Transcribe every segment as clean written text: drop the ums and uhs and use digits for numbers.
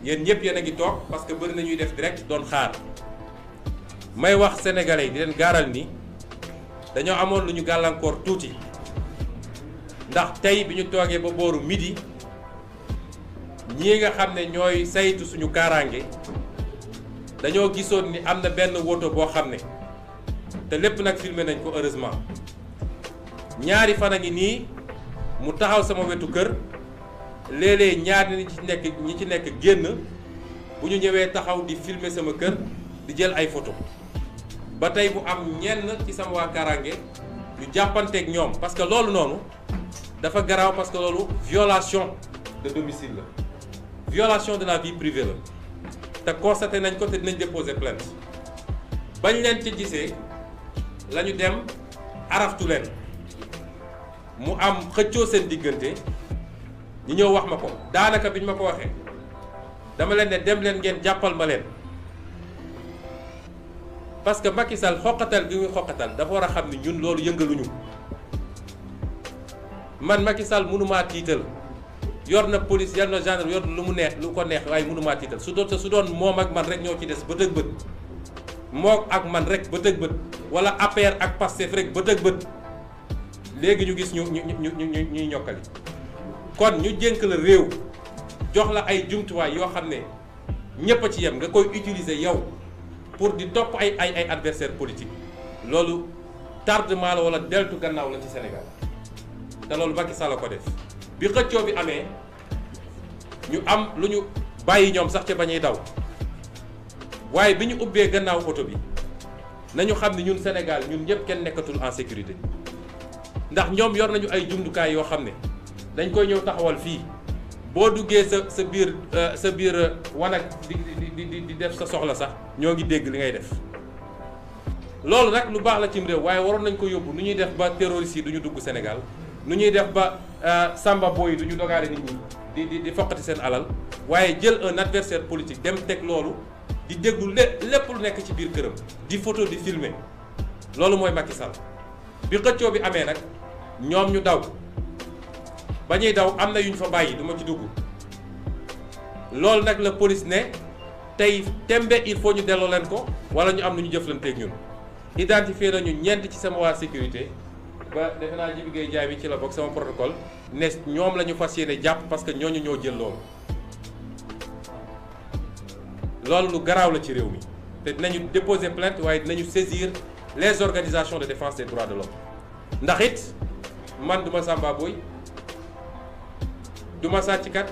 yéen ñëpp yéen a ngi toog parce que bëri na ñuy def direct doon xaar may wax sénégalais yi di leen gaaral ni dañoo amoon lu ñu gàllankoor tuuti ndax tey bi ñu toogee ba booru midi ñii nga xam ne ñooy saytu suñu kaaraange dañoo gisoon ni am na benn woto boo xam ne te lépp nag filmé nañ ko heureusement ñaari fan a ngi nii mu taxaw sama wetu kër léeg-léeg ñaar ñi ci nekk génn bu ñu ñëwee taxaw di filmer sama kër di jël ay photo ba tey bu am ñenn ci sama waa kaaraange ñu jàppanteeg ñoom parce que loolu noonu dafa garaaw parce que loolu violation de domicile la violation de la vie privée la te constaté nañ ko te dinañ déposer plainte bañ leen ci gisee la ñu dem araftu leen mu am xëccoo seen diggante ñu ñëw wax ma ko daanaka biñ ma ko waxee dama leen ne dem leen ngeen jàppal ma leen parce que Macky Sall xoqatal gi muy xoqatal dafa war a xam ni ñun loolu yëngaluñu man Macky Sall mënumaa tiital yor na police yor na gendarme yor lu mu neex lu ko neex waaye mënumaa tiital su doon moom ak man rek ñoo ci des bët ak bët moom ak man rek bët ak bët wala APR ak Pastef rek bët ak bët léegi ñu gis ñuy ñokkali kon ñu jénk la réew jox la ay jumtuwaay yoo xam ne ñépp a ci yem nga koy utiliser yow pour di topp ay adversaire politique loolu tardement la wala deltu gannaaw la ci Sénégal te loolu Macky Sall la ko def bi xëccoo bi amee ñu am lu ñu bàyyi ñoom sax ca bañuy daw waaye bi ñu ubbee gannaaw oto bi nañu xam ne ñun Sénégal ñun ñëpp kenn nekkatul en sécurité ndax ñoom yor nañu ay jumtukaay yoo xam ne dañ koy ñëw taxawal fii boo duggee sa biir wanag di def sa soxla sax ñoo ngi dégg li ngay def loolu nag lu baax la cim réew waaye waroon nañ ko yóbbu nu ñuy def ba terroristes yi du ñu dugg Sénégal nu ñuy def ba samba boy yi du ñu dogaale nit ñi di foqati seen alal waaye jël un adversaire politique dem teg loolu di déglu lépp lu nekk ci biir këram di photo di filmer loolu mooy Macky Sall bi xëccoo bi amee nag ñoom ñu daw ba ñuy daw am na yu ñu fa bàyyi du ma ci dugg loolu nag la police ne tey tembe il faut ñu delloo leen ko wala ñu am lu ñu jëflanteeg ñun identifié nañu ñeent ci sama waa sécurité ba defe naa Jibi Gueye Ndiaye bi ci la bokk sama protocole ne ñoom la ñu fas yéene jàpp parce que ñooñu ñoo jël loolu lu garaaw la ci réew mi te dinañu déposer plainte waaye dinañu saisir les organisations de défense des droits de l'homme ndax it man duma samba boy duma sàcckat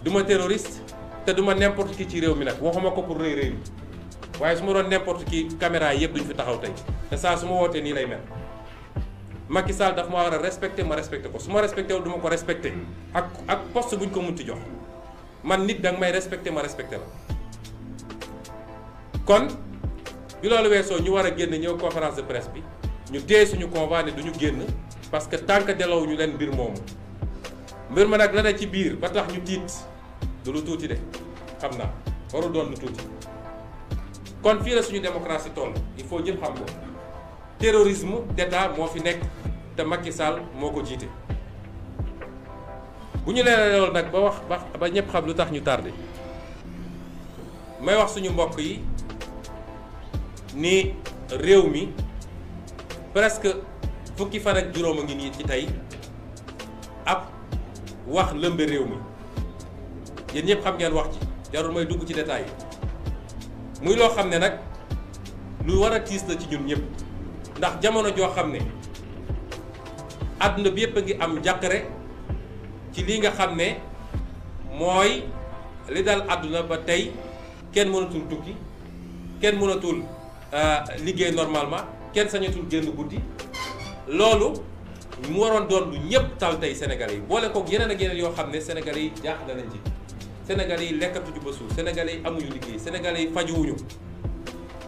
duma terroriste te duma n'importe qui ci réew mi nag waxuma ko pour rëy rëy waaye su ma doon n'importe qui caméra yëpp duñu fi taxaw tey te saa su ma wootee nii lay mel Macky Sall daf ma war a respecté ma respecté ko su ma respecté wul du ma ko respecté ak poste buñ ko munti jox man nit danga may respecté ma respecté la kon bi loolu weesoo ñu war a génn ñëw conférence de presse bi ñu téye suñu convoi ne duñu génn parce que tant que delloo ñu leen mbir moomu mbir ma nag la ne ci biir ba tax ñu tiit du lu tuuti de xam naa warul doon lu tuuti kon fii la suñu démocratie toll il faut ñëpp xam ko terrorisme d'État moo fi nekk te Macky Sall moo ko jiite bu ñu leeralee loolu nag ba ñëpp xam lu tax ñu tardé may wax suñu mbokk yi ni réew mi presque fukki fan ak juróom a ngi nii ci tey ab wax lëmbe réew mi yéen ñëpp xam ngeen wax ci jarul may dugg ci détails yi muy loo xam ne nag lu war a tiis la ci ñun ñëpp ndax jamono joo xam ne àdduna bi yëpp a ngi am njàqare ci li nga xam ne mooy li dal àdduna ba tey kenn mënatul tukki kenn mënatul liggéey normalement kenn sañatul génn guddi loolu mu waroon doon lu ñëpp tal tey Sénégalais yi boole kook yeneen ak yeneen yoo xam ne Sénégalais yi jaaxle nañ ci Sénégalais yi lekkatuñu ba suur Sénégalais yi amuñu liggéey Sénégalais yi fajuwuñu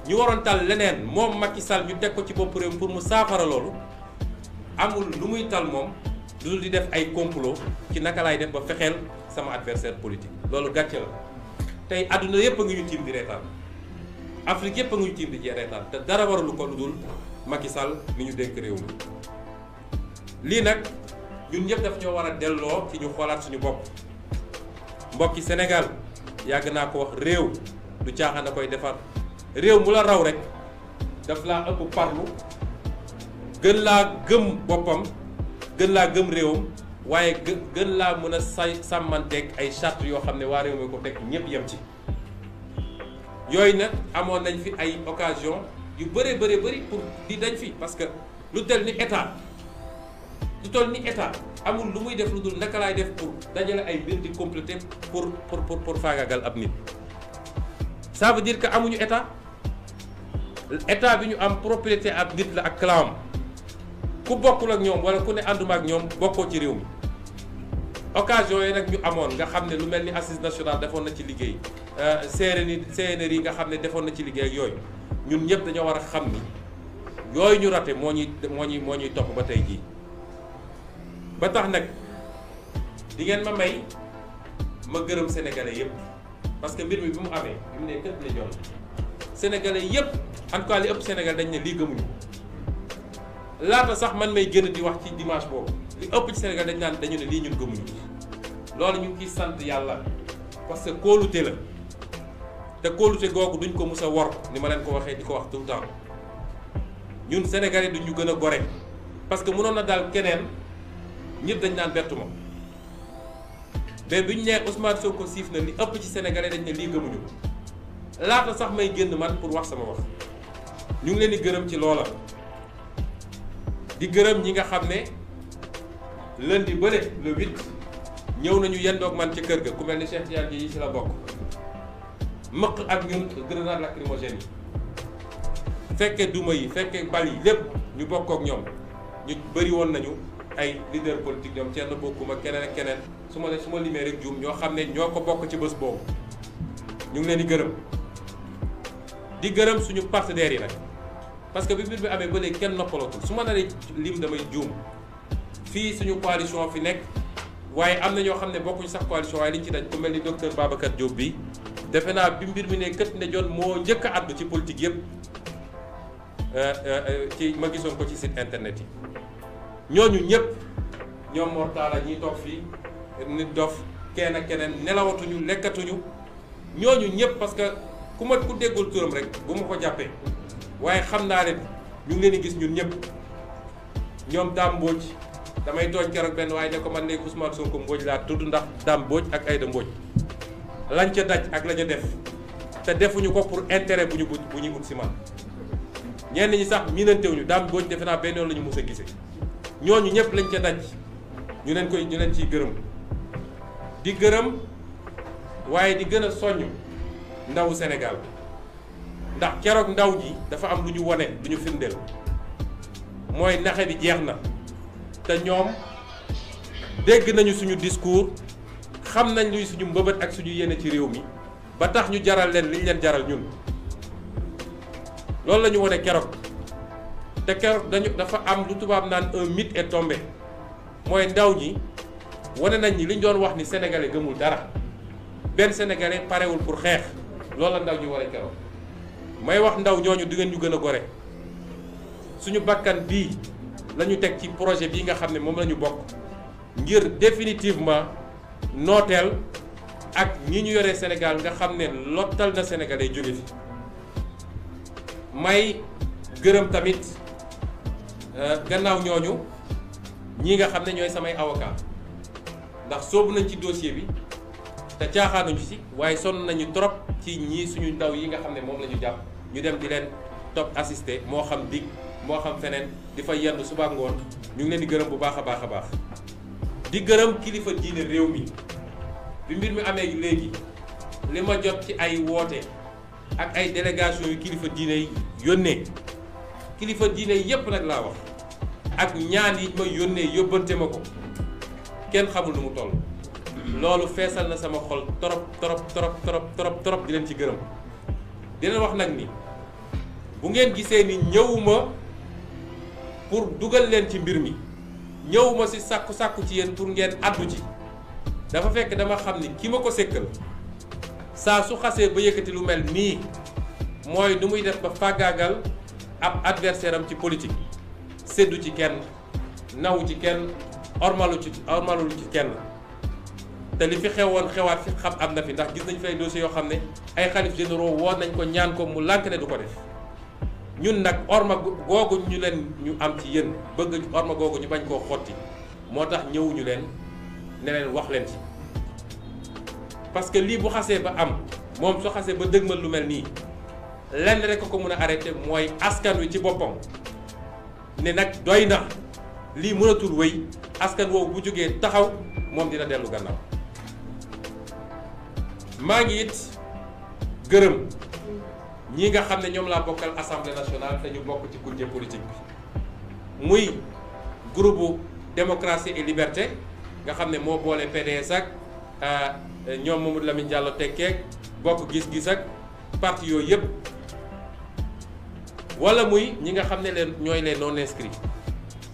ñu waroon tal leneen moom Macky Sall ñu teg ko ci bopp réew pour mu saafara loolu amul lu muy tal moom lu dul di def ay complot ci naka laay def ba fexeel sama adversaire politique loolu gàcce la tey àdduna yëpp a ngi ñu tiim di reetaan Afrique yëpp a ngi ñu tiim di jee reetaan te dara waralu ko lu dul Macky Sall mi ñu dénk réew mi lii nag ñun ñëpp daf ñoo war a delloo ci ñu xoolaat suñu bopp mbokki Sénégal yàgg naa ko wax réew du caaxaan a koy defar réew mu la raw rek daf laa ëpp parlu gën laa gëm boppam gën laa gëm réewam waaye gën laa mën a sàmmanteeg ay charte yoo xam ne waa réew mi ko teg ñëpp yem ci yooyu nag amoon nañ fi ay occasion yu bëree bëri pour di dañ fi parce que lu tel ni état lu toll ni état amul lu muy def lu dul naka laay def pour dajale ay mbir di compléter pour faagaagal ab nit ça veut dire que amuñu état bi ñu am propriété ab nit la ak clam ku bokkul ak ñoom wala ku ne ànduma ak ñoom bokkoo ci réew mi occasion yi nag ñu amoon nga xam ne lu mel ni assise nationale defoon na ci liggéey CNRI nga xam ne defoon na ci liggéey ak yooyu ñun ñëpp dañoo war a xam ni yooyu ñu raté moo ñuy topp ba tey jii ba tax nag di ngeen ma may ma gërëm sénégalais yëpp parce que mbir mi bi mu amee bi mu ne kët la jon sénégalais yëpp en tout cas li ëpp Sénégal dañ ne lii gëmuñu laata sax man may gën di wax ci dimanche boobu li ëpp ci Sénégal dañu ne lii ñun gëmuñu loolu ñu ngi ciy sant yàlla parce que kóolute la te kóolute googu duñ ko mus a wor ni ma leen ko waxee di ko wax tout le temps ñun sénégalais duñ ñu gën a gore parce que mënoon na daal keneen ñëpp dañ naan bettu ma mais bi ñu nee Ousmane Sonko siif na li ëpp ci sénégalais dañ ne lii gëmuñu laata sax may génn man pour wax sama wax ñu ngi leen di gërëm ci loola di gërëm ñi nga xam ne lundi bële le 8 ñëw nañu yendoog man ci kër ga ku mel ni Cheikh Tidiane yi ci la bokk mëq ak ñun grenade lacrymogène yi fekkee duma yi fekkee bal yi lépp ñu bokk ak ñoom ñu bëri woon nañu ay leader politique ñoom Thierno Bocoum ak keneen ak keneen su ma limee rek juum ñoo xam ne ñoo ko bokk ci bés boobu ñu ngi leen di gërëm suñu partenaires yi nag parce que bi mbir bi amee ba léegi kenn noppalatul su ma naree lim damay juum fii suñu coalition fi nekk waaye am na ñoo xam ne bokkuñ sax coalition waaye liñ ci daj ku mel ni docteur Babacar Diop bi defe naa bi mbir mi ne kët ne jon moo njëkk a àddu ci politique yëpp ci ma gisoon ko ci site internet yi ñooñu ñëpp ñoom Mortala ñiy toog fii nit dof kenn ak keneen nelawatuñu lekkatuñu ñooñu ñëpp parce que ku déggul turam rek bu ma ko jàppee waaye xam naa leen ñu ngi leen di gis ñun ñëpp ñoom Dame Mbodj damay tooñ keroog benn waaye ne ko man léegi Ousmane Sonko Mbodj laa tudd ndax Dame Mbodj ak Aïda Mbodj lañ ca daj ak la ñu def te defuñu ko pour intérêt bu ñu ut si man ñenn ñi sax miinantewuñu Dame Mbodj defe naa benn yoon la ñu mus a gisee ñooñu ñëpp lañ ca daj ñu leen ciy gërëm di gërëm waaye di gën a soññ ndawu Sénégal ndax keroog ndaw ji dafa am lu ñu wone lu ñu firndeel mooy naxe bi jeex na te ñoom dégg nañu suñu discours xam nañ luy suñu mbëbët ak suñu yéene ci réew mi ba tax ñu jaral leen liñ leen jaral ñun loolu la ñu wone keroog te keroog dafa am lu tubaab naan un mythe est tombé mooy ndaw ñi wane nañ ni liñ doon wax ni sénégalais gëmul dara benn sénégalais parewul pour xeex loolu la ndaw ñi war a keroog may wax ndaw ñooñu di ngeen ñu gën a gore suñu bakkan bii la ñu teg ci projet bii nga xam ne moom la ñu bokk ngir définitivement nooteel ak ñi ñu yoree Sénégal nga xam ne lottal na sénégalais jóge fi may gërëm tamit gannaaw ñooñu ñii nga xam ne ñooy samay avocat ndax soobu nañ ci dossier bi te caaxaanuñu ci waaye sonn nañu trop ci ñii suñu ndaw yi nga xam ne moom la ñu jàpp ñu dem di leen topp assister moo xam dig moo xam feneen di fa yendu suba ngoon ñu ngi leen di gërëm bu baax a baax a baax di gërëm kilifa diine réew mi bi mbir mi amee léegi li ma jot ci ay woote ak ay délégation yu kilifa diine yi yónnee kilifa diine yépp nag laa wax ak ñaan yi ma yónnee yóbbante ma ko kenn xamul nu mu toll loolu feesal na sama xol trop di leen ci gërëm di leen wax nag ni bu ngeen gisee ni ñëwuma pour dugal leen ci mbir mi ñëwuma ci sàkku ci yéen pour ngeen addu ci dafa fekk dama xam ni ki ma ko sékkal saa su xasee ba yëkkati lu mel nii mooy nu muy def ba fàggaagal ab adversaire am ci politique séddu ci kenn nawu ci kenn ormalu ci kenn te li fi xewoon xewaat fi xam am na fi ndax gis nañ fi ay dossiers yoo xam ne ay xalif généraux woon nañ ko ñaan ko mu lànk ne du ko def ñun nag orma googu ñu am ci yéen bëgg orma googu ñu bañ koo xotti moo tax ñëwuñu leen ne leen wax leen ci parce que lii bu xasee ba am moom soo xasee ba dëgmal lu mel nii lenn rek ko mën a arrêté mooy askan wi ci boppam ne nag doy na lii mënatul wéy askan woowu bu jógee taxaw moom dina dellu gannaaw maa ngi it gërëm ñi nga xam ne ñoom laa bokkal assemblée nationale te ñu bokk ci kujje politique bi muy groupe démocratie et liberté nga xam ne moo boole PDS ak ñoom Mamadou Lamine Diallo tekkeek bokk gis-gis ak parti yooyu yëpp wala muy ñi nga xam ne ñooy les non inscrits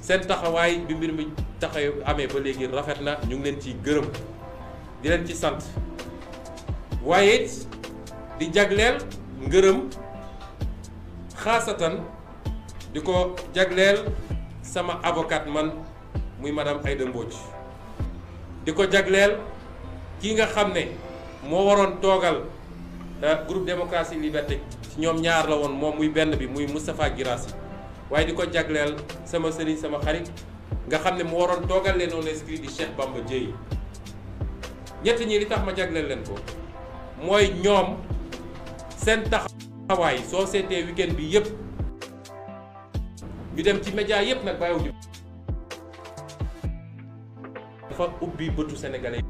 seen taxawaay bi mbir mi taxaw amee ba léegi rafet na ñu ngi leen ciy gërëm di leen ci sant waaye it di jagleel ngërëm xaasatan di ko jagleel sama avocate man muy madame Aïda Mbodj di ko jagleel kii nga xam ne moo waroon toogal groupe démocratie liberté ci ñoom ñaar la woon moom muy benn bi muy Moustapha Guirassy waaye di ko jagleel sama sëriñ sama xarit nga xam ne mu waroon toogal leen non inscrit di Cheikh Bamba Dièye ñett ñi li tax ma jagleel leen ko mooy ñoom seen taxawaay soo seetee weekend bi yëpp ñu dem ci média yëpp nag bàyyiwuñu dafa ubbi bëtu sénégalais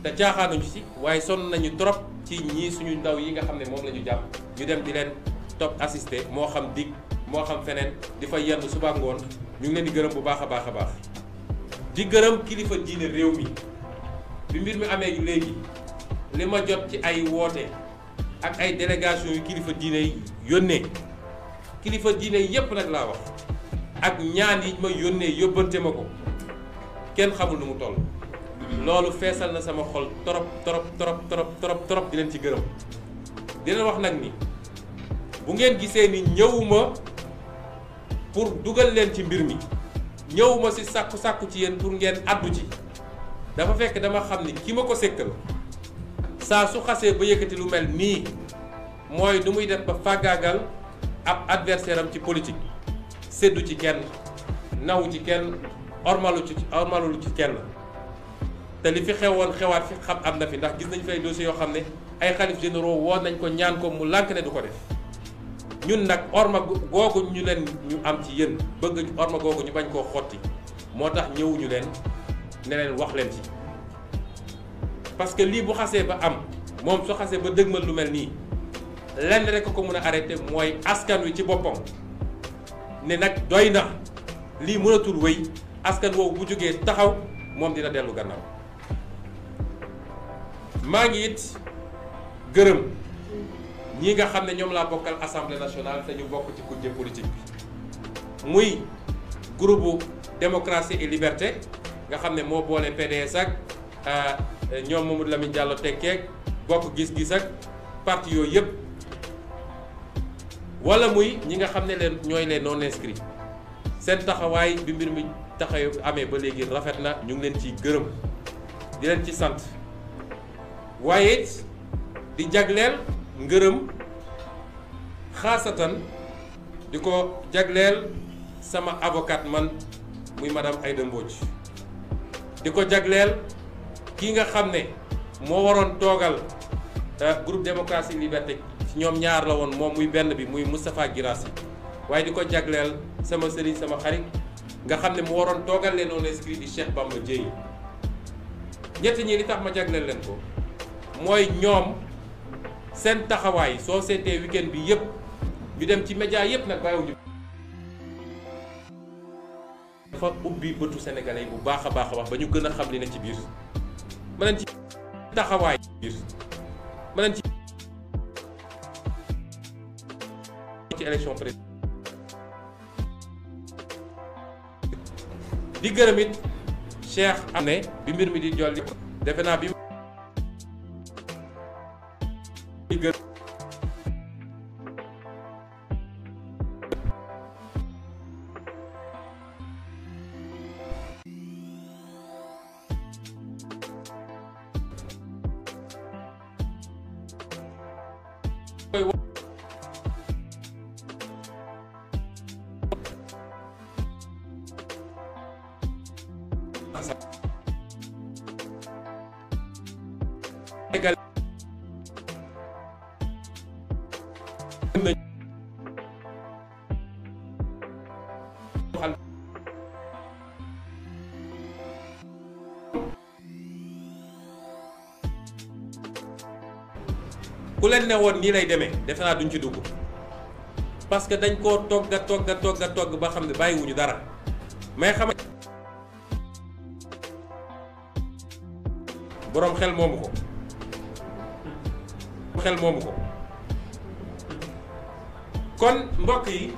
te caaxaanuñu ci waaye sonn nañu trop ci ñii suñu ndaw yi nga xam ne moom la ñu jàpp ñu dem di leen topp assisté moo xam dig moo xam feneen di fa yenn suba ngoon ñu ngi leen di gërëm bu baax a baax a baax di gërëm kilifa diine réew mi bi mbir mi amee léegi li ma jot ci ay woote ak ay délégation yu kilifa diine yi yónnee kilifa diine yépp nag laa wax ak ñaan yi ma yónnee yóbbante ma ko kenn xamul nu mu toll loolu feesal na sama xol trop trop trop trop trop trop di leen ci gërëm di leen wax nag ni bu ngeen gisee ni ñëwuma pour dugal leen ci mbir mi ñëwuma ci sàkku ci yéen pour ngeen addu ci dafa fekk dama xam ni ki ma ko sékkal saa su xasee ba yëkkati lu mel nii mooy nu muy def ba fàggaagal ab adversaire am ci politique séddu ci kenn nawu ci kenn ormalu ci kenn te li fi xewoon xewaat fi xam am na fi ndax gis nañ fi ay dossiers yoo xam ne ay xalif généraux woon nañ ko ñaan ko mu lànk ne du ko def ñun nag orma googu ñu am ci yéen bëgg orma googu ñu bañ koo xotti moo tax ñëwuñu leen ne leen wax leen ci parce que lii bu xasee ba am moom soo xasee ba dëgmal lu mel nii lenn rek ko mën a arrêté mooy askan wi ci boppam ne nag doy na lii mënatul wéy askan woowu bu jógee taxaw moom dina dellu gannaaw maa ngi it gërëm ñi nga xam ne ñoom laa bokkal assemblée nationale te ñu bokk ci kujje politique bi muy groupe démocratie et liberté nga xam ne moo boole PDS ak ñoom Mamadou Lamine Diallo tekkeek bokk gis-gis ak parti yooyu yëpp wala muy ñi nga xam ne ñooy les non inscrits seen taxawaay bi mbir mi taxaw amee ba léegi rafet na ñu ngi leen ciy gërëm di leen ci sant waaye di jagleel ngërëm xaasatan di ko jagleel sama avocate man muy madame Aïda Mbodj di ko jagleel kii nga xam ne moo waroon toogal groupe démocratie liberté ci ñoom ñaar la woon moom muy benn bi muy Moustapha Guirassy waaye di ko jagleel sama sëriñ sama xarit nga xam ne mu waroon toogal leen non inscrit di Cheikh Bamba Dièye ñett ñi li tax ma jagleel leen ko mooy ñoom seen taxawaay soo seetee weekend bi yëpp ñu dem ci média yëpp nag bàyyiwuñu dafa ubbi bëtu sénégalais yi bu baax a baax a wax ba ñu gën a xam li ne ci biir ma leen ci taxawaay ma leen ci élection présidentielle di gërëm it Cheikh am ne bi mbir mi di jolli defe naa bi di gërëm ku leen ne woon nii lay demee defe naa duñ ci dugg parce que dañ koo togg a togg ba xam ne bàyyiwuñu dara mais xam boroom xel moomu ko kon mbokk yi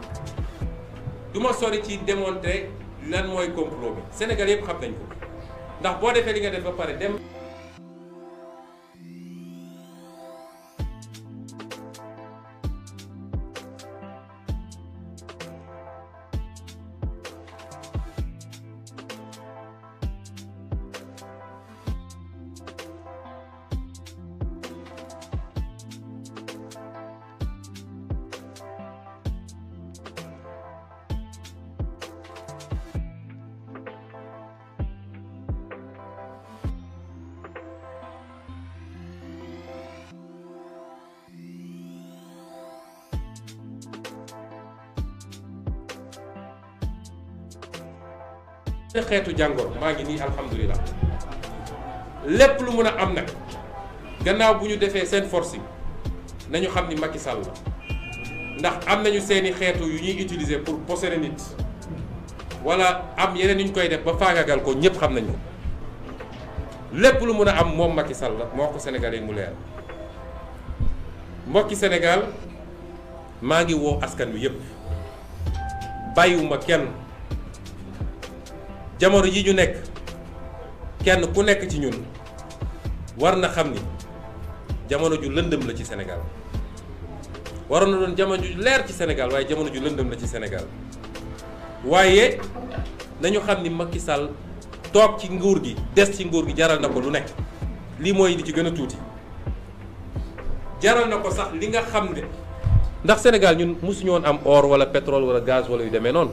du ma sori ci démontrer lan mooy complot bi Sénégal yëpp xam nañ ko ndax boo defee li nga def ba pare dem xeetu jàngoor maa ngi nii alhamdulilah lépp lu mun a am nag gannaaw bu ñu defee seen force yi nañu xam ni Macky Sall la ndax am nañu seeni xeetu yu ñuy utiliser pour posséder nit wala am yeneen yu ñu koy def ba faagagal ko ñëpp xam nañu lépp lu mun a am moom Macky Sall la moo ko Sénégalais mu leer mbokki Sénégal maa ngi woo askan wi yëpp bàyyiwuma kenn. jamono yi ñu nekk kenn ku nekk ci ñun war na xam ni jamono ju lëndëm la ci Sénégal waroon na doon jamono ju leer ci Sénégal waaye jamono ju lëndëm la ci Sénégal waaye nañu xam ni Macky Sall toog ci nguur gi des ci nguur gi jaral na ko lu nekk lii mooy li ci gën a tuuti jaral na ko sax li nga xam ne ndax Sénégal ñun mosuñu woon am or wala pétrole wala gaz wala yu demee noonu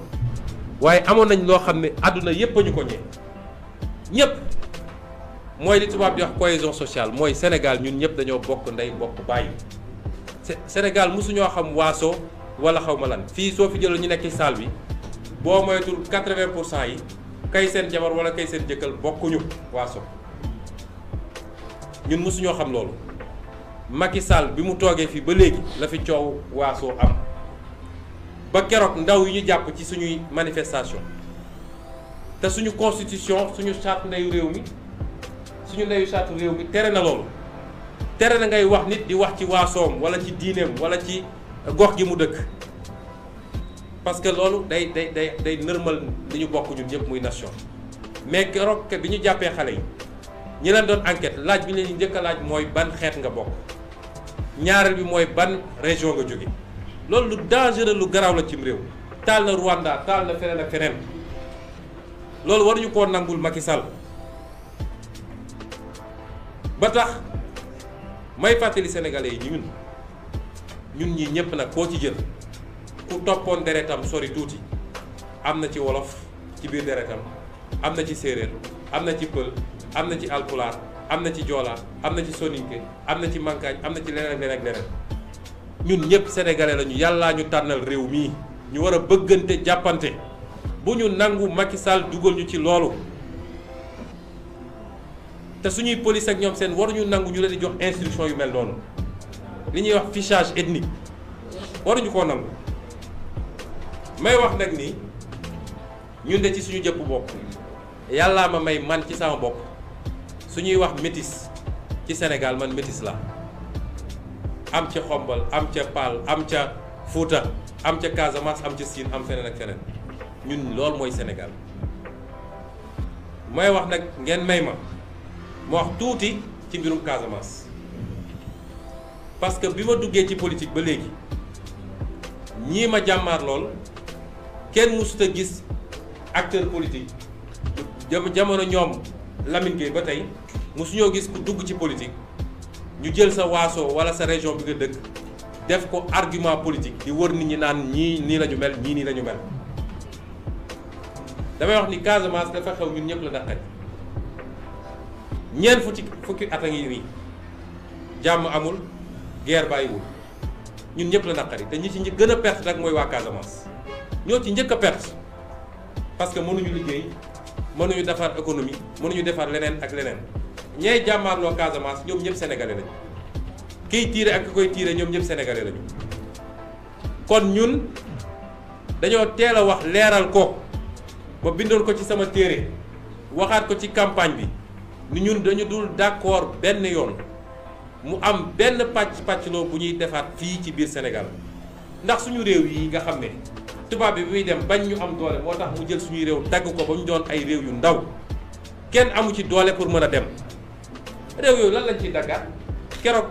waaye amoon nañ loo xam ne àdduna yépp a ñu ko ñee ñépp mooy li tubaab di wax cohésion sociale mooy Sénégal ñun ñëpp dañoo bokk ndey bokk bàyyi Sénégal mosuñoo xam waaso wala xaw ma lan fii soo fi jëloon ñu nekk ci salle bi boo moytul 80% yi kay seen jabar wala kay seen jëkkër bokkuñu waaso ñun mosuñoo xam loolu Macky Sall bi mu toogee fii ba léegi la fi coow waaso am ba keroog ndaw yi ñu jàpp ci suñuy manifestation te suñu constitution suñu charte ndeyu réew mi suñu ndeyu charte réew mi tere na loolu tere na ngay wax nit di wax ci waasoom wala ci diineem wala ci gox gi mu dëkk parce que loolu day nërmal li ñu bokk ñun ñëpp muy nation mais keroog bi ñu jàppee xale yi ñi leen doon enquête laaj bi ñu leen njëkk a laaj mooy ban xeet nga bokk ñaareel bi mooy ban région nga jóge loolu lu dangereux lu garaaw la cim réew taal na Rwanda taal na feneen ak feneen loolu waruñu koo nangul Macky Sall ba tax may fàttali sénégalais yi ñun ñii ñëpp nag koo ci jël ku toppoon deretam sori tuuti am na ci wolof ci biir deretam am na ci séeréer am na ci pël am na ci alpulaar am na ci joola am na ci soninke am na ci mankaañ am na ci leneen ak leneen ak leneen ñun ñëpp sénégalais lañu yàllaa ñu tànnal réew mii ñu war a bëggante jàppante bu ñu nangu Macky Sall dugal ñu ci loolu te suñuy police ak ñoom seen waruñu nangu ñu leen di jox instruction yu mel noonu li ñuy wax fichage ethnique waruñu koo nangu may wax nag ni ñun de ci suñu jëpp bopp yàllaa ma may man ci sama bopp suñuy wax métis ci Sénégal man métis la am ca Xombal am ca Paal am ca Fuuta am ca Casamance am ca Siin am feneen ak feneen ñun loolu mooy Sénégal mooy wax nag ngeen may ma wax tuuti ci mbirum Casamance parce que bi ma duggee ci politique ba léegi ñii ma jàmmaar lool kenn mësut a gis acteur politique jamono ñoom Lamine Gueye ba tey mësuñoo gis ku dugg ci politique ñu jël sa waaso wala sa région bi nga dëkk def ko argument politique di wër nit ñi naan ñii nii la ñu mel ñii nii la ñu mel damay wax ni Casamance dafa xew ñun ñëpp la naqari ñeent fukki at a ngi nii jàmm amul guerre bàyyiwul ñun ñëpp la naqari te ñi ci gën a perte nag mooy waa Casamance ñoo ci njëkk a perte parce que mënuñu liggéey mënuñu defar économie mënuñu defar leneen ak leneen ñay jàmmaarloo Casamance ñoom ñëpp sénégalais lañu kiy tiire ak ki koy tiire ñoom ñëpp sénégalais lañu kon ñun dañoo teel a wax leeral ko ba bindoon ko ci sama téere waxaat ko ci campagne bi ni ñun dañu dul d'accord benn yoon mu am benn pàccloo bu ñuy defaat fii ci biir Sénégal ndax suñu réew yi nga xam ne tubaab bi muy dem bañ ñu am doole moo tax mu jël suñuy réew dagg ko ba ñu doon ay réew yu ndaw kenn amu ci doole pour mën a dem réew yooyu lan lañ ciy daggaat keroog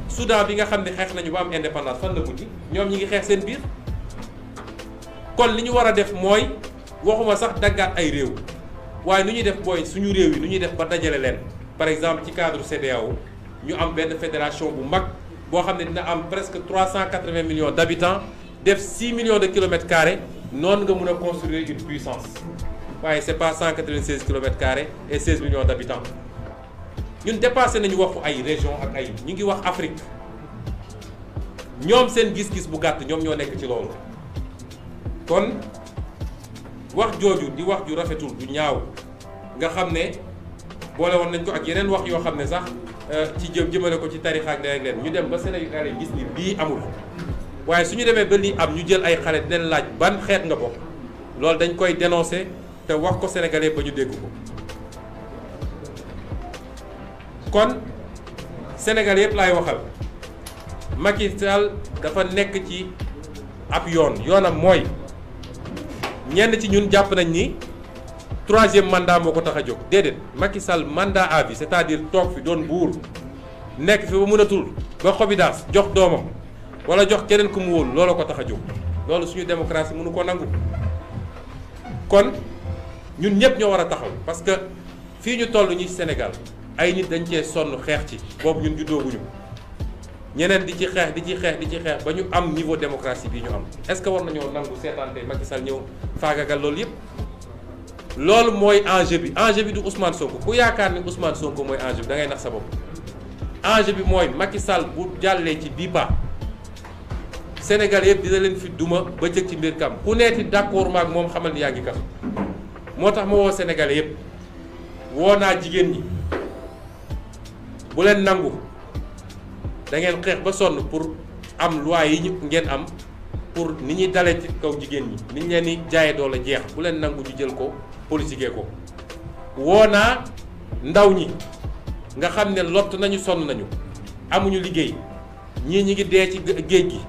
Soudan bi nga xam ne xeex nañu ba am indépendance fan la mujj ñoom ñi ngi xeex seen biir kon li ñu war a def mooy waxuma sax daggaat ay réew waaye nu ñuy def booy suñu réew yi nu ñuy def ba dajale leen par exemple ci cadre CEDEAO ñu am benn fédération bu mag boo xam ne dina am presque 380 millions d'habitants def 6 millions de kilomètres carrés noonu nga mun a construire une puissance waaye c'est pas 196 kilomètres carrés et 16 millions d'habitants ñun dépassé nañu waxu ay région ak ay ñu ngi wax Afrique ñoom seen gis-gis bu gàtt ñoom ñoo nekk ci loolu kon wax jooju di wax ju rafetul du ñaaw nga xam ne boole woon nañ ko ak yeneen wax yoo xam ne sax ci jëmale ko ci tarixa ak leen ñu dem ba Sénégal yi gis ni lii amul waaye su ñu demee ba lii am ñu jël ay xale dinañ laaj ban xeet nga bokk loolu dañ koy dénoncer te wax ko sénégalais ba ñu dégg ko kon Sénégal yëpp laay waxal Macky Sall dafa nekk ci ab yoonam mooy ñenn ci ñun jàpp nañ ni 3e mandat moo ko tax a jóg déedéet Macky Sall mandat à vie c'est-à-dire toog fi doon buur nekk fi ba mënatul ba xobidaas jox doomam wala jox keneen ku mu wóolu loolu ko tax a jóg loolu suñu démocratie mënu ko nangu kon ñun ñëpp ñoo war a taxaw parce que fii ñu toll ñi Sénégal ay nit dañ cee sonn xeex ci boobu ñun juddooguñu ñeneen di ci xeex ba ñu am niveau démocratie bi ñu am est-ce que war nañoo nangu seetaan tey Macky Sall ñëw faagagal loolu yëpp loolu mooy enjeu bi du Ousmane Sonko ku yaakaar ni Ousmane Sonko mooy enjeu bi da ngay nax sa bopp enjeu bi mooy Macky Sall bu jàllee ci bii pa Sénégal yëpp dina leen fi duma ba jëkk ci mbir kam ku neeti d'accord maag moom xamal ni yaa ngi kaso moo tax ma woo Sénégalais yëpp woo naa jigéen ñi bu leen nangu da ngeen xeex ba sonn pour am loi yi ngeen am pour ni ñuy dalee ci kaw jigéen ñi ni ñu leen di jaayee doole jeex bu leen nangu ñu jël ko politiquer ko woo naa ndaw ñi nga xam ne lott nañu sonn nañu amuñu liggéey ñii ñi ngi dee ci géej gi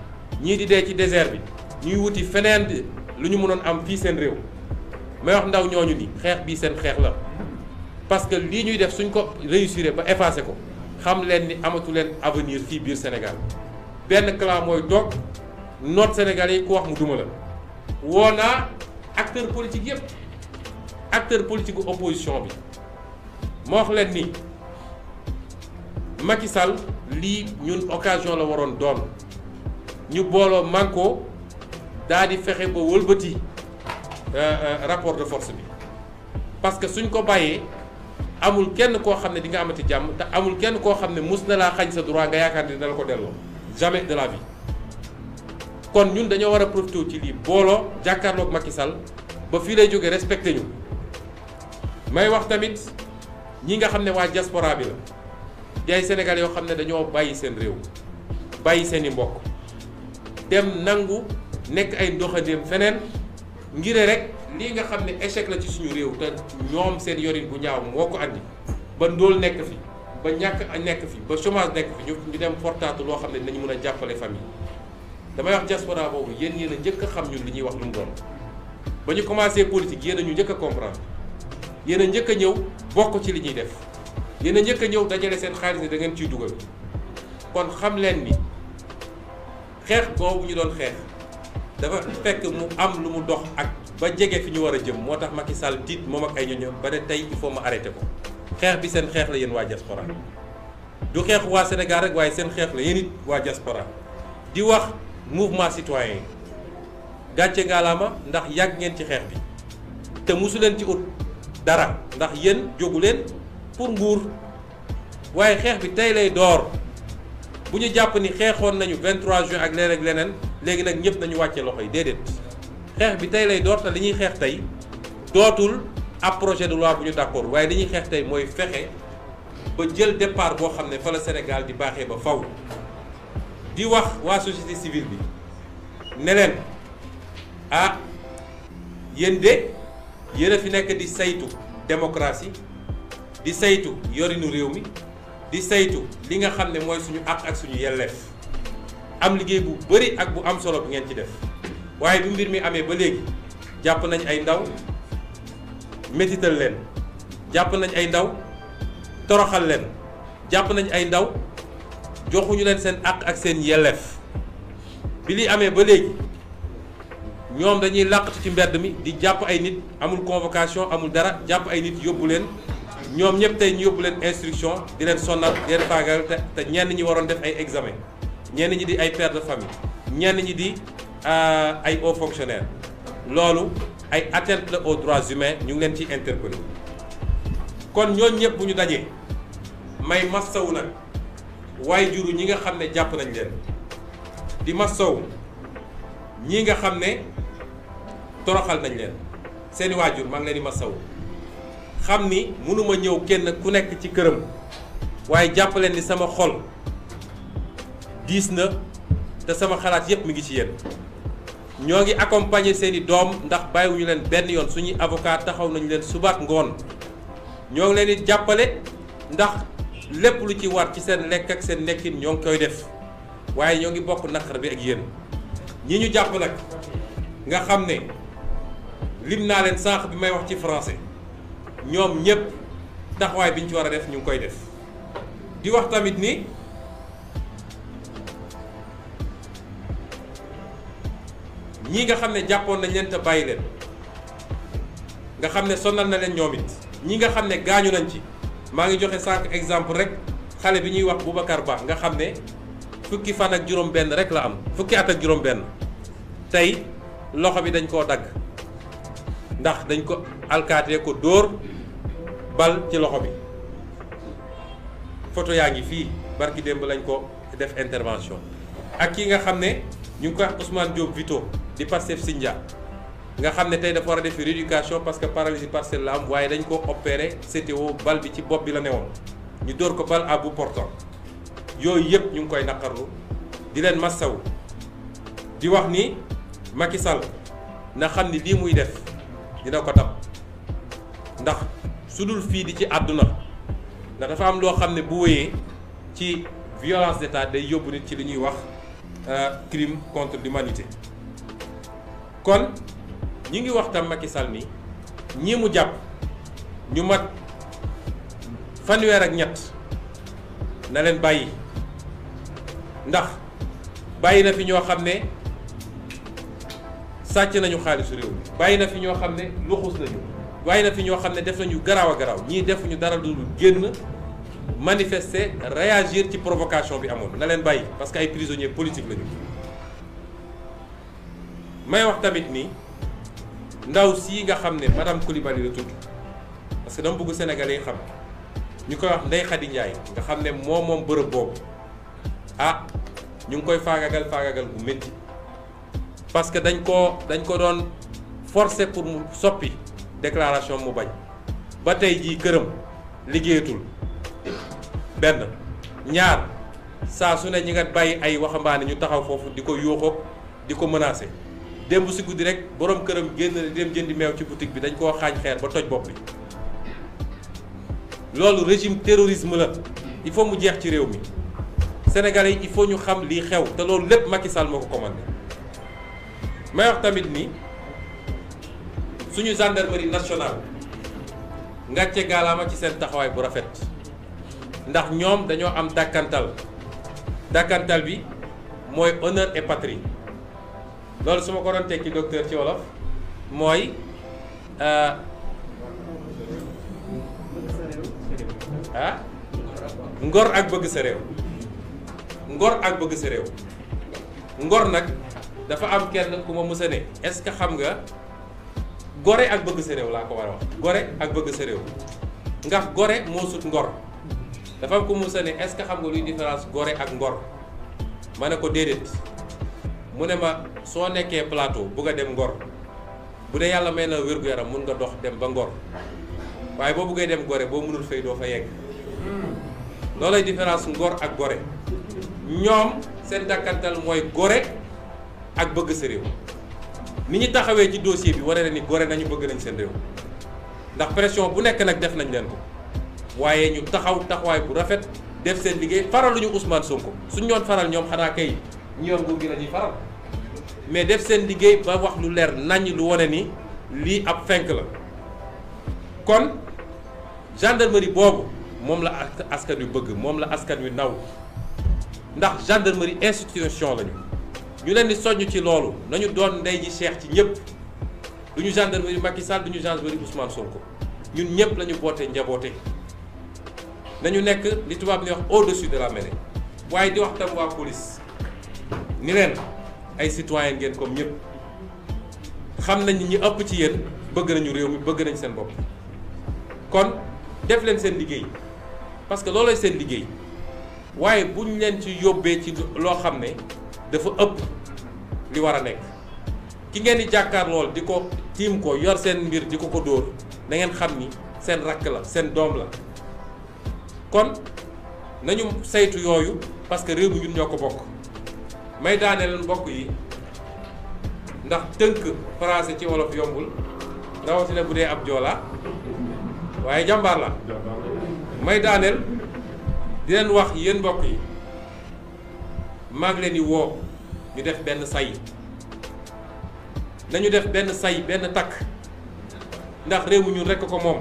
ñii di dee ci désert bi ñuy wuti feneen lu ñu mënoon am fii seen réew may wax ndaw ñooñu ni xeex bii seen xeex la parce que lii ñuy def suñ ko réussir ba effacer ko xam leen ni amatu leen avenir fii biir Sénégal benn clan mooy toog noot Sénégalais yi ku wax mu duma la woo naa acteur politique yëpp acteur politique u opposition bi ma wax leen ni Macky Sall lii ñun occasion la waroon doon ñu booloo manko daal di fexe ba wëlbati rapport de force bi parce que suñ ko bàyyee amul kenn koo xam ne di nga amati jàmm te amul kenn koo xam ne mus na laa xañ sa droit nga yaakaar ni dina la ko delloo jamais de la vie kon ñun dañoo war a profité ci lii booloo jàkkaarloog Macky Sall ba fii lay jógee respecté ñu may wax tamit ñi nga xam ne waa diaspora bi la di ay Sénégal yoo xam ne dañoo bàyyi seen réew bàyyi seen i mbokk dem nangu nekk ay ndoxandeem feneen ngir rek lii nga xam ne échec la ci suñu réew te ñoom seen yorin bu ñaaw moo ko andi ba ndóol nekk fi ba ñàkk nekk fi ba chômage nekk fi ñu dem fortaatu loo xam ne dinañu mën a jàppale famille damay wax diaspora boobu yéen a njëkk a xam ñun li ñuy wax lu mu doon ba ñu commencé politique yéen a ñu njëkk a comprendre yéen a njëkk a ñëw bokk ci li ñuy def yéen a njëkk a ñëw dajale seen xaalis ne da ngeen ciy dugal kon xam leen ni xeex boobu ñu doon xeex dafa fekk mu am lu mu dox ak ba jege fi ñu war a jëm moo tax Macky Sall tiit moom ak ay ñoño ba ne tey il faut ma arrêté ko xeex bi seen xeex la yéen waa diaspora du xeex waa Sénégal rek waaye seen xeex la yéen it waa diaspora di wax mouvement citoyen gàcce ngaalaama ndax yàgg ngeen ci xeex bi te mosu leen ci ut dara ndax yéen jógu leen pour nguur waaye xeex bi tey lay door bu ñu jàpp ni xeexoon nañu 23 juin ak leneen ak leneen léegi nag ñëpp nañu wàcce loxo yi déedéet xeex bi tey lay door te li ñuy xeex tey dootul ab projet de loi bu ñu d'accord waaye li ñuy xeex tey mooy fexe ba jël départ boo xam ne fa la Sénégal di baaxee ba faw di wax waa société civile bi ne leen ah yéen de yéen a fi nekk di saytu démocratie di saytu yorinu réew mi di saytu li nga xam ne mooy suñu àq ak suñu yelleef am liggéey bu bari ak bu am solo bu ngeen ci def waaye bi mbir mi amee ba léegi jàpp nañ ay ndaw métital leen jàpp nañ ay ndaw toroxal leen jàpp nañ ay ndaw joxuñu leen seen àq ak seen yelleef bi li amee ba léegi ñoom dañuy làqatu ci mbedd mi di jàpp ay nit amul convocation amul dara jàpp ay nit yóbbu leen ñoom ñëpp tey ñu yóbbu leen instruction di leen sonnal di leen faagal te ñenn ñi waroon def ay examen ñenn ñi di ay pères de famille ñenn ñi di ay hauts fonctionnaires loolu ay atteinte la aux droits humains ñu ngi leen ciy interpellé kon ñooñu ñëpp bu ñu dajee may massawu nag waaye juru ñi nga xam ne jàpp nañ leen di massawu ñi nga xam ne toroxal nañ leen seeni waajur maa ngi leen di massawu xam ni mënuma ñëw kenn ku nekk ci këram waaye jàpp leen ni sama xol diis na te sama xalaat yépp mi ngi ci yéen ñoo ngi accompagner seeni doom ndax bàyyiwuñu leen benn yoon suñuy avocat taxaw nañu leen subaak ngoon ñoo ngi leen di jàppale ndax lépp lu ci war ci seen lekk ak seen nekkin ñoo ngi koy def waaye ñoo ngi bokk naqar bi ak yéen ñi ñu jàpp nag nga xam ne lim naa leen sànq bi may wax ci français ñoom ñëpp taxawaay bi ñu ci war a def ñu ngi koy def di wax tamit ni ñii nga xam ne jàppoon nañ leen te bàyyi leen nga xam ne sonal na leen ñoom it ñi nga xam ne gaañu nañ ci maa ngi joxe sànq exemple rek xale bi ñuy wax Boubacar Ba nga xam ne fukki fan ak juróom-benn rek la am fukki at ak juróom-benn tey loxo bi dañ koo dagg ndax dañ ko alkaatee ko dóor bal ci loxo bi photo yaa ngi fii barki démb lañ ko def intervention ak ki nga xam ne ñu ngi koy wax Ousmane Diop Vito di Pastef Sindia nga xam ne tey dafa war a def rééducation parce que paralysie partielle la am waaye dañ ko opéré CTO bal bi ci bopp bi la newoon ñu dóor ko bal à bout portant yooyu yëpp ñu ngi koy naqarlu di leen massawu di wax ni Macky Sall na xam ni lii muy def dina ko dab ndax su dul fii di ci àdduna ndax dafa am loo xam ne bu wéyee ci violence d'État day yóbbu nit ci li ñuy wax crime contre l'humanité kon ñi ngi wax tam Macky Sall ni ñi mu jàpp ñu mat fanweer ak ñett na leen bàyyi ndax bàyyi na fi ñoo xam ne sàcc nañu xaalisu réew mi bàyyi na fi ñoo xam ne luxus nañu bàyyi na fi ñoo xam ne def nañu garaaw a garaaw ñii defuñu dara lu génn manifester réagir ci provocation bi amoon na leen bàyyi parce que ay prisonniers politiques lañu may wax tamit ni ndaw sii nga xam ne madame Coulibaly la tudd parce que dama bëgg Sénégalais yi xam ñu koy wax Ndeye Khady Ndiaye nga xam ne moom bërëb boobu ah ñu ngi koy faagagal bu métti parce que dañ ko doon forcer pour mu soppi déclaration mu bañ ba tey jii këram liggéeyatul benn ñaar saa su ne ñi nga bàyyi ay waxambaane ñu taxaw foofu di ko yuuxoo di ko menacer démb si guddi rek borom këram génn dem jëndi meew ci boutique bi dañ koo xaañ xeer ba toj bopp bi loolu régime terrorisme la il faut mu jeex ci réew mi Sénégalais yi il faut ñu xam lii xew te loolu lépp Macky Sall moo ko commandé may wax tamit ni suñu gendarmerie nationale ngàcce gaalaama ci seen taxawaay bu rafet ndax ñoom dañoo am dàkkantal bi mooy honneur et patrie loolu su ma ko doon tekki docteur ci wolof mooy ngor ak bëgg sa réew ngor ak bëgg sa réew ngor nag dafa am kenn ku ma mës a ne est-ce que xam nga gore ak bëgg sa réew laa ko war a wax gore ak bëgg sa réew ndax gore moo sut ngor dafa am ku mës a ne est-ce que xam nga luy différence gore ak ngor ma ne ko déedéet mu ne ma soo nekkee plateau bugg a dem ngor bu dee yàlla may na wér-gu-yaram mun nga dox dem ba ngor waaye boo buggee dem gore boo mënul fay doo fa yegg loolay différence ngor ak gore ñoom seen dàkkantal mooy gore ak bëgg sa réew ni ñu taxawee ci dossier bi wane na ni gore nañu bëgg nañ seen réew ndax pression bu nekk nag def nañ leen ko waaye ñu taxawaay bu rafet def seen liggéey faraluñu Ousmane Sonko suñ ñoon faral ñoom xanaa kay ñi yor nguur gi la ñuy faral mais def seen liggéey ba wax lu leer naññ lu wane ni lii ab fenk la kon gendarmerie boobu moom la askan wi bëgg moom la askan wi naw ndax gendarmerie institution lañu ñu leen di soññ ci loolu nañu doon ndey ji Cheikh ci ñëpp duñu gendarmerie Macky Sall duñu gendarmerie Ousmane Sonko ñun ñëpp la ñu boote njaboote nañu nekk li tubaab ni wax au-dessus de la mêlée waaye di wax tam waa police ni leen ay citoyen ngeen comme ñëpp xam nañ ñi ëpp ci yéen bëgg nañu réew mi bëgg nañ seen bopp kon def leen seen liggéey parce que loolooy seen liggéey waaye buñ leen ci yóbbee ci loo xam ne dafa ëpp li war a nekk ki ngeen di jàkkaar lool di ko tiim ko yor seen mbir di ko dóor da ngeen xam ni seen rakk la seen doom la kon nañu saytu yooyu parce que réew mi ñun ñoo ko bokk may daaneel mbokk yi ndax tënk français ci wolof yombul rawatina bu dee ab joola waaye jàmbaar la may daaneel di leen wax yéen mbokk yi maa ngi leen di woo ñu def benn say nañu def benn say benn takk ndax réew mi ñun rekk ko moom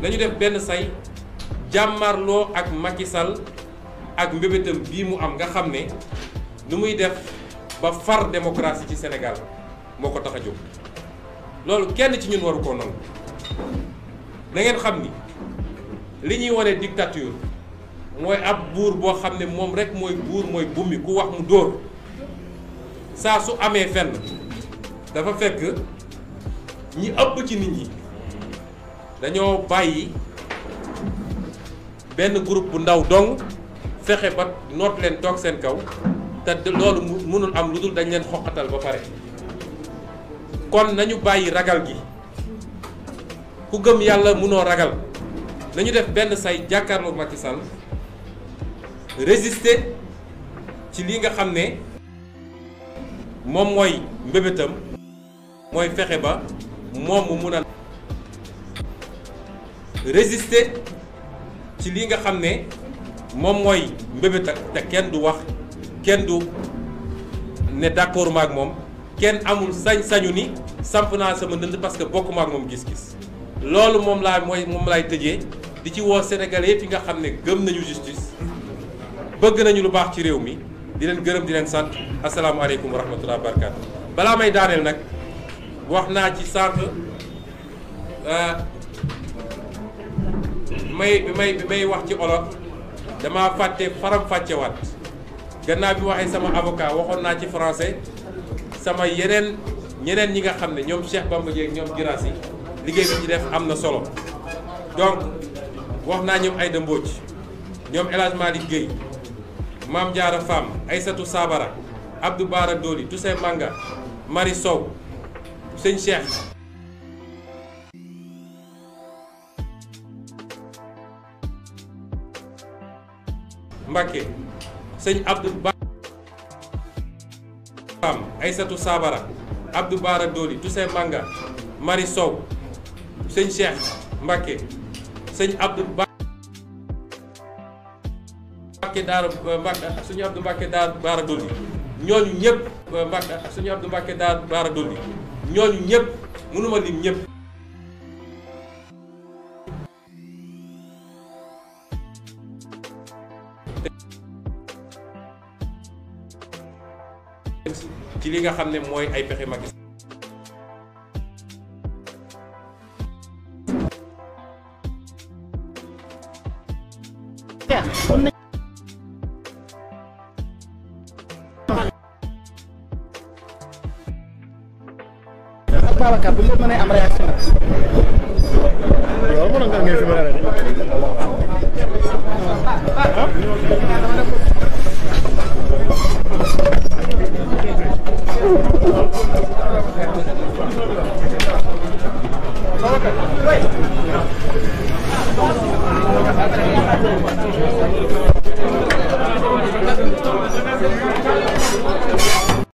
nañu def benn say jàmmarloo ak Macky Sall ak mbébétam bii mu am nga xam ne nu muy def ba far démocratie ci Sénégal moo ko tax a jóg loolu kenn ci ñun waru koo nangu na ngeen xam ni li ñuy wane dictature mooy ab buur boo xam ne moom rek mooy buur mooy bummi ku wax mu dóor saa su amee fenn dafa fekk ñi ëpp ci nit ñi dañoo bàyyi benn groupe bu ndaw dong fexe ba noot leen toog seen kaw te loolu mënul am lu dul dañ leen xoqatal ba pare kon nañu bàyyi ragal gi ku gëm yàlla mënoo ragal nañu def benn say jàkkaarloo Macky Sall résister ci li nga xam ne moom mooy mbébétam mooy fexe ba moom mu mun a résister ci li nga xam ne moom mooy mbébétam te kenn du wax kenn du ne d'accord maak moom kenn amul sañ-sañu ni samp naa sama ndënd parce que bokk maak moom gis-gis loolu moom laay tëjee di ci woo Sénégalais yëpp yi nga xam ne gëm nañu justice bëgg nañu lu baax ci réew mi di leen gërëm di leen sant asalaamualeykum wa rahmatulah wa barakaatu. balaa may daaneel nag wax naa ci sànq bi may wax ci olof dama fàtte faram-fàccewaat gannaaw bi waxee sama avocat waxoon naa ci français sama ñeneen ñi nga xam ne ñoom Cheikh Bamba Dièye ñoom Girassi liggéey bi ci def am na solo donc wax naa ñoom Aïda Mbodj ñoom El Hadj Malick Guèye Mame Diarra Fam Aïssatou Sabara Abdou Bara Dolly Toussaint Manga Marie Sow sëñ Cheikh Mbacké sëñ Abdou Fam Aïssatou Sabara Abdou Bara Dolly Toussaint Manga Marie Sow sëñ Cheikh Mbacké sëñ Abdou Mbacké Daara suñu Abdou Mbacké Daara Bara Dolly ñooñu ñëpp suñu Abdou Mbacké Daara Bara Dolly ñooñu ñëpp mënuma lim ñëpp ci li nga xam ne mooy ay pexe Macky ak Babacar bu ñu mënee am réaction. loolu mën nga ngeen fi mën a